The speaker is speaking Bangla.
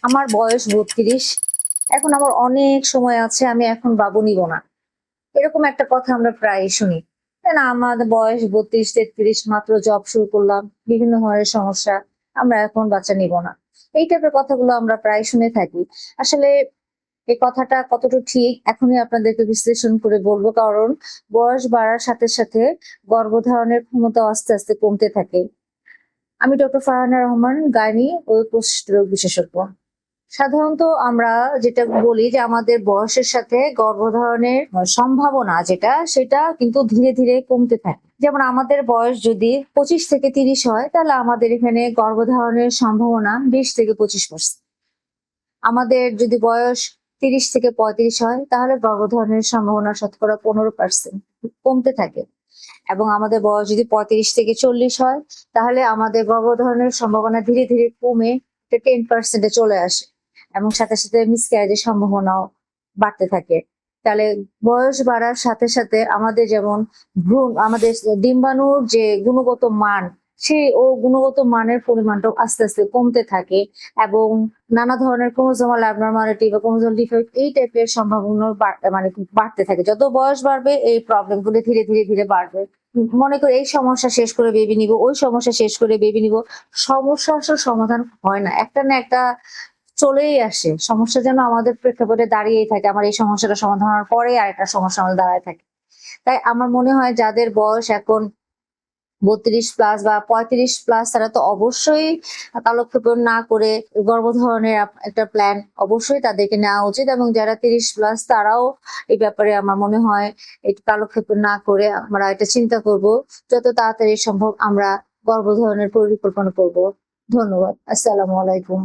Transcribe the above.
আমার বয়স ৩২। এখন আমার অনেক সময় আছে, আমি এখন বাবু নিব না। এরকম একটা কথা আমরা প্রায় শুনি। তাই না? আমাদের বয়স ৩২-৩৩, মাত্র জব শুরু করলাম, বিভিন্ন ধরনের সমস্যা, আমরা এখন বাচ্চা নিব না। এই টাইপের কথাগুলো আমরা প্রায় শুনে থাকি। আসলে এই কথাটা কতটুকু ঠিক এখনই আপনাদেরকে বিশ্লেষণ করে বলবো, কারণ বয়স বাড়ার সাথে সাথে গর্ভধারণের ক্ষমতা আস্তে আস্তে কমতে থাকে। আমি ডক্টর ফারহানা রহমান, গাইনি ও প্রসূতি রোগ বিশেষজ্ঞ। সাধারণত আমরা যেটা বলি যে আমাদের বয়সের সাথে গর্ভধারণের সম্ভাবনা সেটা কিন্তু ধীরে ধীরে কমতে থাকে। যেমন আমাদের বয়স যদি 25 থেকে 30 হয়, তাহলে আমাদের এখানে গর্ভধারণের সম্ভাবনা 20 থেকে 25%। আমাদের যদি বয়স 30 থেকে 35 হয়, তাহলে গর্ভধারণের সম্ভাবনা শতকরা 15% কমতে থাকে। এবং আমাদের বয়স যদি 35 থেকে 40 হয়, তাহলে আমাদের গর্ভধারণের সম্ভাবনা ধীরে ধীরে কমে 10%-এ চলে আসে, এবং সাথে সাথে মিসক্যারেজের সম্ভাবনাও বাড়তে থাকে। তাহলে বয়স বাড়ার সাথে সাথে আমাদের যেমন আমাদের ডিম্বাণুর যে গুণগত মান, সেই গুণগত মানের পরিমাণটাও আস্তে আস্তে কমতে থাকে, এবং নানা ধরনের ক্রোমোজোমাল অ্যাবনরমালিটি বা ক্রোমোজোমাল ডিফেক্ট এই টাইপের সম্ভাবনা মানে বাড়তে থাকে। যত বয়স বাড়বে এই প্রবলেমগুলো ধীরে ধীরে ধীরে বাড়বে। মনে করি এই সমস্যা শেষ করে বেবি নিব, ওই সমস্যা শেষ করে বেবি নিব, সমস্যা আসলে সমাধান হয় না, একটা না একটা চলেই আসে। সমস্যা যেন আমাদের প্রেক্ষাপটে দাঁড়িয়েই থাকে, আমার এই সমস্যাটা সমাধান হওয়ার পরে আরেকটা সমস্যা আমাদের দাঁড়ায় থাকে। তাই আমার মনে হয় যাদের বয়স এখন 32+ বা 35+, তারা তো অবশ্যই কালক্ষেপণ না করে গর্ভধারণের একটা প্ল্যান অবশ্যই তাদেরকে নেওয়া উচিত, এবং যারা 30+, তারাও এই ব্যাপারে আমার মনে হয় একটু কালক্ষেপণ না করে আমরা এটা চিন্তা করব, যত তাড়াতাড়ি সম্ভব আমরা গর্ভধারণের পরিকল্পনা করব। ধন্যবাদ। আসসালামু আলাইকুম।